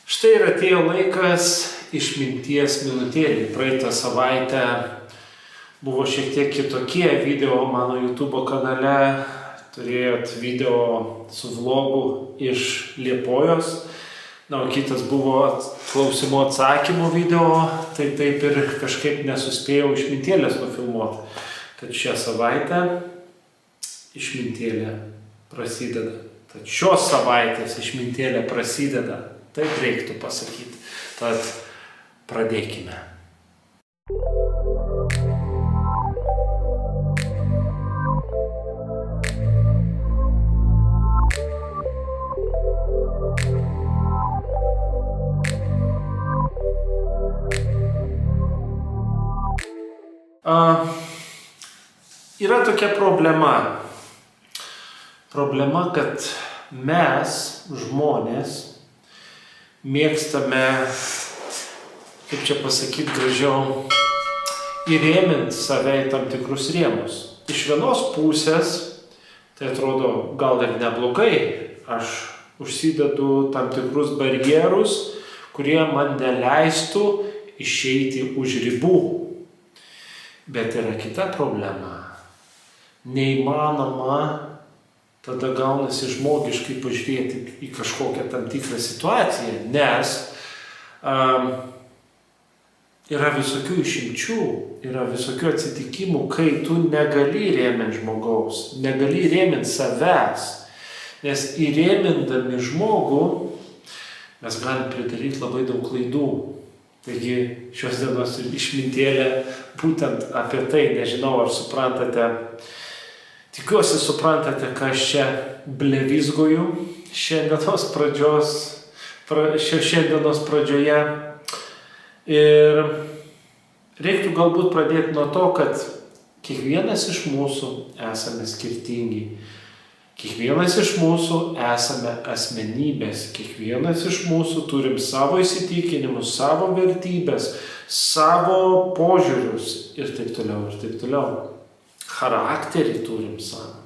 Štai ir atėjo laikas išminties minutėlį. Praeitą savaitę buvo šiek tiek kitokie video mano YouTube kanale. Turėjot video su vlogu iš Liepojos. Na, o kitas buvo klausimų atsakymų video. Tai taip ir kažkaip nesuspėjau išmintėlės nufilmuoti. Tad šią savaitę išmintėlė prasideda. Tad šios savaitės išmintėlė prasideda. Taip reiktų pasakyti. Tad pradėkime. Yra tokia problema. Problema, kad mes, žmonės, mėgstame, kaip čia pasakyti gražiau, įrėminti save į tam tikrus rėmus. Iš vienos pusės, tai atrodo gal ir neblogai, aš užsidedu tam tikrus barjerus, kurie man neleistų išeiti už ribų. Bet yra kita problema. Neįmanoma tada gaunasi žmogiškai pažiūrėti į kažkokią tam tikrą situaciją, nes yra visokių išimčių, yra visokių atsitikimų, kai tu negali rėminti žmogaus, negali rėminti savęs, nes įrėmindami žmogų mes galim pridaryti labai daug klaidų. Taigi šios dienos išmintėlė būtent apie tai, nežinau ar suprantate, tikiuosi suprantate, ką aš čia blevizgoju šiandienos pradžioje. Ir reiktų galbūt pradėti nuo to, kad kiekvienas iš mūsų esame skirtingi. Kiekvienas iš mūsų esame asmenybės, kiekvienas iš mūsų turim savo įsitikinimus, savo vertybės, savo požiūrius ir taip toliau, ir taip toliau. Charakterį turim savo,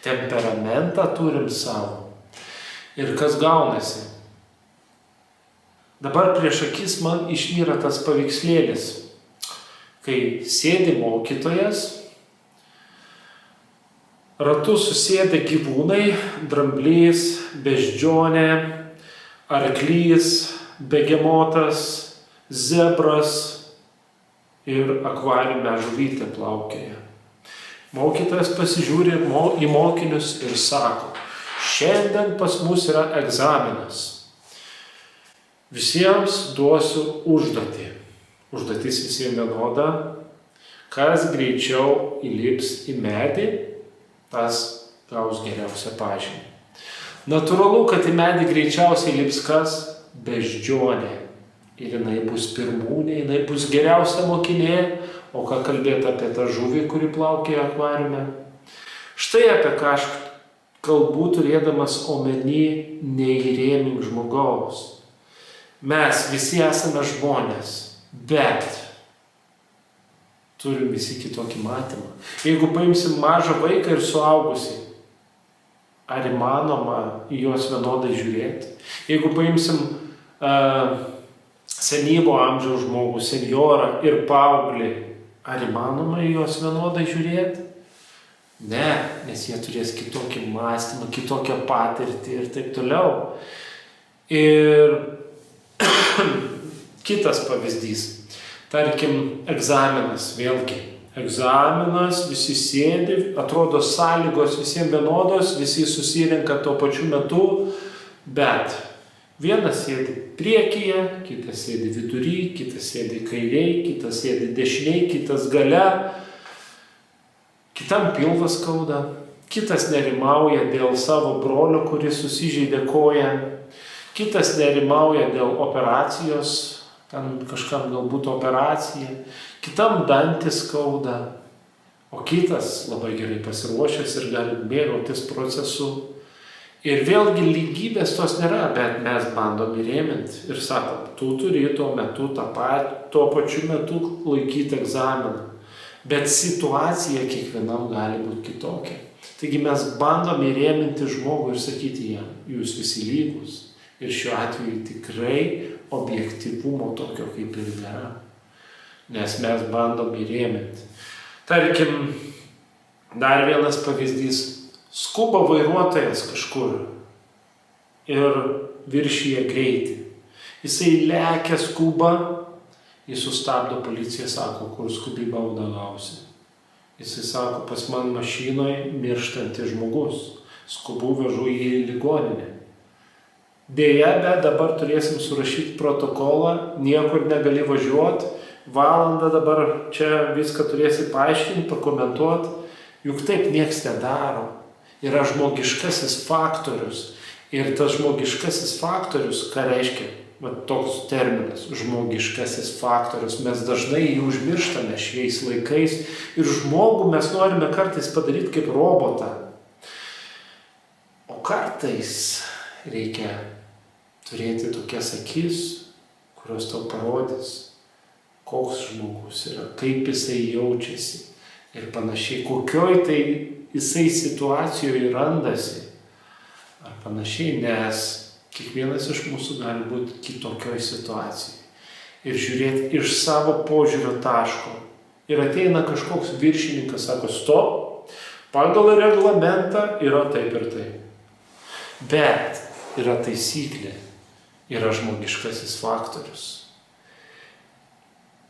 temperamentą turim savo. Ir kas gaunasi? Dabar prieš akis man išnyra tas paveikslėlis, kai sėdi mokytojas, ratu susėdę gyvūnai, dramblys, beždžionė, arklys, begemotas, zebras ir akvariume žuvytė plaukioja. Mokytojas pasižiūri į mokinius ir sako, šiandien pas mus yra egzaminas. Visiems duosiu užduotį. Užduotis visiems vienoda. Kas greičiau įlips į medį, tas gaus geriausią pažymį. Natūralu, kad į medį greičiausiai lips kas? Beždžionė. Ir jinai bus pirmūnė, jinai bus geriausia mokinė. O ką kalbėti apie tą žuvį, kuri plaukė akvariume? Štai apie ką aš kalbu, turėdamas omeny neįrėmink žmogaus. Mes visi esame žmonės, bet turim visi kitokį matymą. Jeigu paimsim mažą vaiką ir suaugusį, ar įmanoma į juos vienodai žiūrėti? Jeigu paimsim senyvo amžiaus žmogų, senjorą ir paauglį, ar įmanoma į juos vienodai žiūrėti? Ne, nes jie turės kitokį mąstymą, kitokią patirtį ir taip toliau. Ir kitas pavyzdys. Tarkim, egzaminas vėlgi. Egzaminas, visi sėdi, atrodo sąlygos visiems vienodos, visi susirenka tuo pačiu metu, bet vienas sėdi priekyje, kitas sėdi vidury, kitas sėdi kairiai, kitas sėdi dešiniai, kitas gale, kitam pilvas skauda, kitas nerimauja dėl savo brolio, kuris susižeidė koją, kitas nerimauja dėl operacijos, ten kažkam galbūt operacija, kitam dantis skauda, o kitas labai gerai pasiruošęs ir gali mėgautis procesu. Ir vėlgi lygybės tos nėra, bet mes bandom įrėminti ir sakom, tu turi tuo metu tuo pačiu metu laikyti egzaminą. Bet situacija kiekvienam gali būti kitokia. Taigi mes bandom įrėminti žmogų ir sakyti jam, jūs visi lygus, Ir šiuo atveju tikrai objektyvumo tokio kaip ir nėra. Nes mes bandom įrėminti. Tarkim, dar vienas pavyzdys. Skuba vairuotojas kažkur ir viršyje greitį. Jisai lekia skuba, jis sustabdo policiją, sako, kur skubiai baudą gausi. Jisai sako, pas man mašinoje mirštantis žmogus. Skubu vežu jį į ligoninę. Deja, bet dabar turėsim surašyti protokolą, niekur negali važiuoti, valandą dabar čia viską turėsi paaiškinti, pakomentuoti, juk taip nieks nedaro. Yra žmogiškasis faktorius. Ir tas žmogiškasis faktorius, ką reiškia, toks terminas, žmogiškasis faktorius, mes dažnai jį užmirštame šiais laikais ir žmogų mes norime kartais padaryti kaip robotą. O kartais reikia turėti tokias akis, kurios tau parodys, koks žmogus yra, kaip jisai jaučiasi ir panašiai, kokioj tai jisai situacijoje randasi ar panašiai, nes kiekvienas iš mūsų gali būti kitokioj situacijai ir žiūrėti iš savo požiūrio taško. Ir ateina kažkoks viršininkas, sako, stop, pagal reglamentą yra taip ir taip. Bet yra taisyklė, yra žmogiškasis faktorius.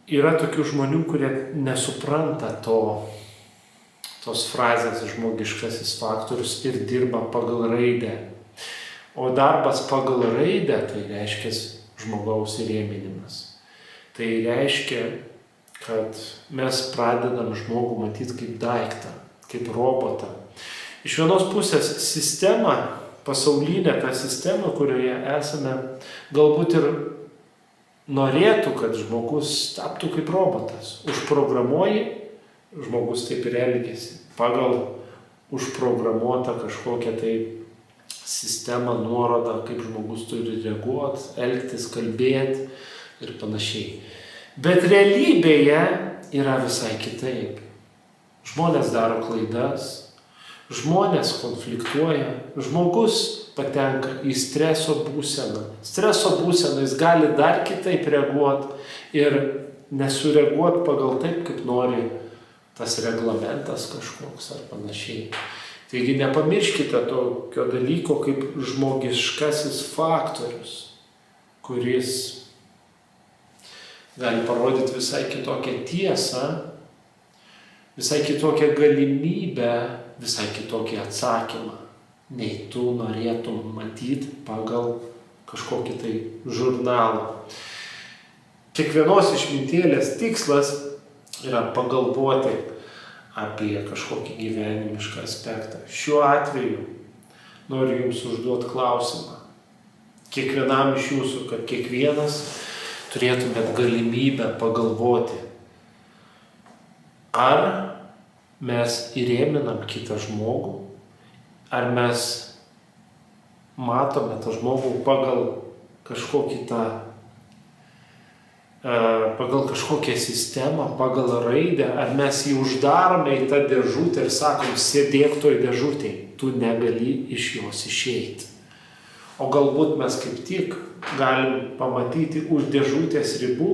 Yra tokių žmonių, kurie nesupranta tos frazės žmogiškasis faktorius ir dirba pagal raidę. O darbas pagal raidę tai reiškia žmogaus įrėminimas. Tai reiškia, kad mes pradedam žmogų matyti kaip daiktą, kaip robotą. Iš vienos pusės sistema, pasaulinė ta sistema, kurioje esame, galbūt ir norėtų, kad žmogus taptų kaip robotas. Užprogramuoji, žmogus taip ir elgiasi. Pagal užprogramuotą kažkokią tai sistemą, nuorodą, kaip žmogus turi reaguoti, elgtis, kalbėti ir panašiai. Bet realybėje yra visai kitaip. Žmonės daro klaidas, žmonės konfliktuoja, žmogus patenka į streso būseną. Streso būseną jis gali dar kitaip reaguoti ir nesureaguoti pagal taip, kaip nori tas reglamentas kažkoks ar panašiai. Taigi nepamirškite tokio dalyko kaip žmogiškasis faktorius, kuris gali parodyti visai kitokią tiesą, visai kitokią galimybę, visai kitokį atsakymą, nei tu norėtum matyti pagal kažkokį tai žurnalą. Kiekvienos išmintėlės tikslas yra pagalvoti apie kažkokį gyvenimišką aspektą. Šiuo atveju noriu jums užduoti klausimą. Kiekvienam iš jūsų, kad kiekvienas turėtumėt galimybę pagalvoti, ar mes įrėminam kitą žmogų, ar mes matome tą žmogų pagal kažkokį pagal kažkokią sistemą, pagal raidę, ar mes jį uždarome į tą dėžutę ir sakom, sėdėk toj dėžutėj, tu negali iš jos išeiti. O galbūt mes kaip tik galim pamatyti už dėžutės ribų,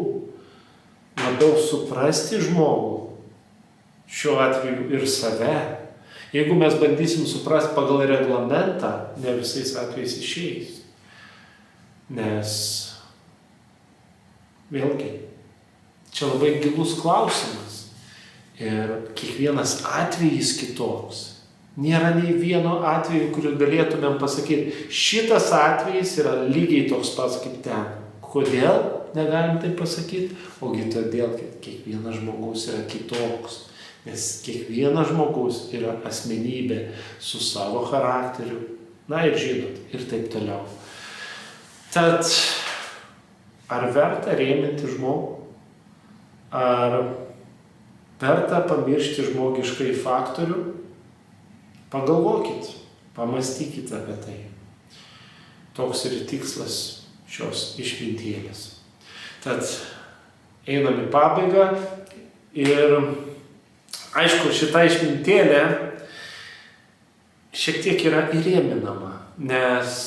labiau suprasti žmogų, šiuo atveju ir save. Jeigu mes bandysim suprasti pagal reglamentą, ne visais atvejais išeis. Nes vėlgi, čia labai gilus klausimas ir kiekvienas atvejis kitoks. Nėra nei vieno atveju, kurį galėtumėm pasakyti, šitas atvejis yra lygiai toks pats kaip ten. Kodėl negalim tai pasakyti? Ogi todėl, kad kiekvienas žmogus yra kitoks. Nes kiekvienas žmogus yra asmenybė su savo charakteriu. Na ir žinot, ir taip toliau. Tad ar verta rėminti žmogų? Ar verta pamiršti žmogiškai faktorių? Pagalvokit, pamastykite apie tai. Toks ir tikslas šios išmintėlės. Tad einam į pabaigą ir aišku, šita išmintėlė šiek tiek yra įrėminama, nes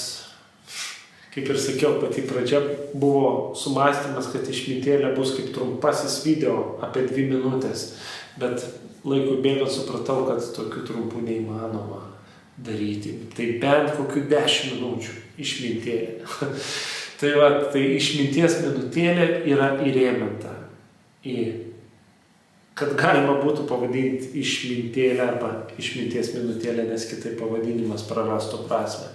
kaip ir sakiau, pati pradžia buvo sumąstymas, kad išmintėlė bus kaip trumpasis video apie 2 minutės, bet laikui bėgant supratau, kad tokių trumpų neįmanoma daryti. Tai bent kokių 10 minučių išmintėlė. Tai išminties minutėlė yra įrėminta į, kad galima būtų pavadinti išmintėlę arba išminties minutėlę, nes kitaip pavadinimas prarastų prasmę.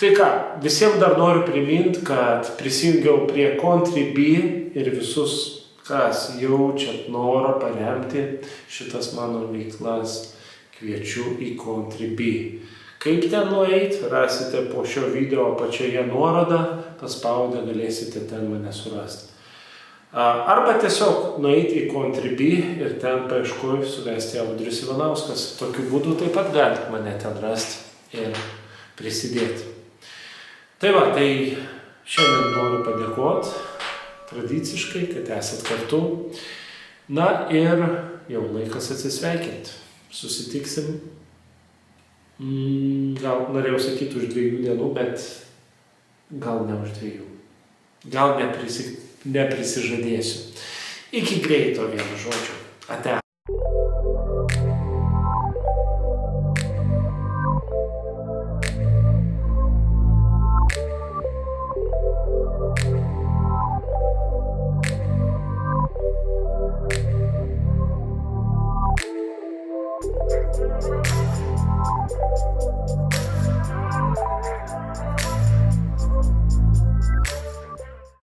Tai ką, visiems dar noriu priminti, kad prisijungiau prie Contribui ir visus, kas jaučiat norą paremti šitas mano veiklas, kviečiu į Contribui. Kaip ten nueiti, rasite po šio video apačioje nuorodą, paspaudę galėsite ten mane surasti. Arba tiesiog nueiti į Contribui ir ten paieškoju suvesti Audrius Ivanauskas. Tokiu būdu taip pat galite mane ten rasti ir prisidėti. Tai šiandien noriu padėkoti tradiciškai, kad esat kartu. Na ir jau laikas atsisveikinti. Susitiksim. Gal norėjau sakyti už 2 dienų, bet gal ne už 2. Gal neprisižadėsiu. Iki greito, vienu žodžiu. Ate.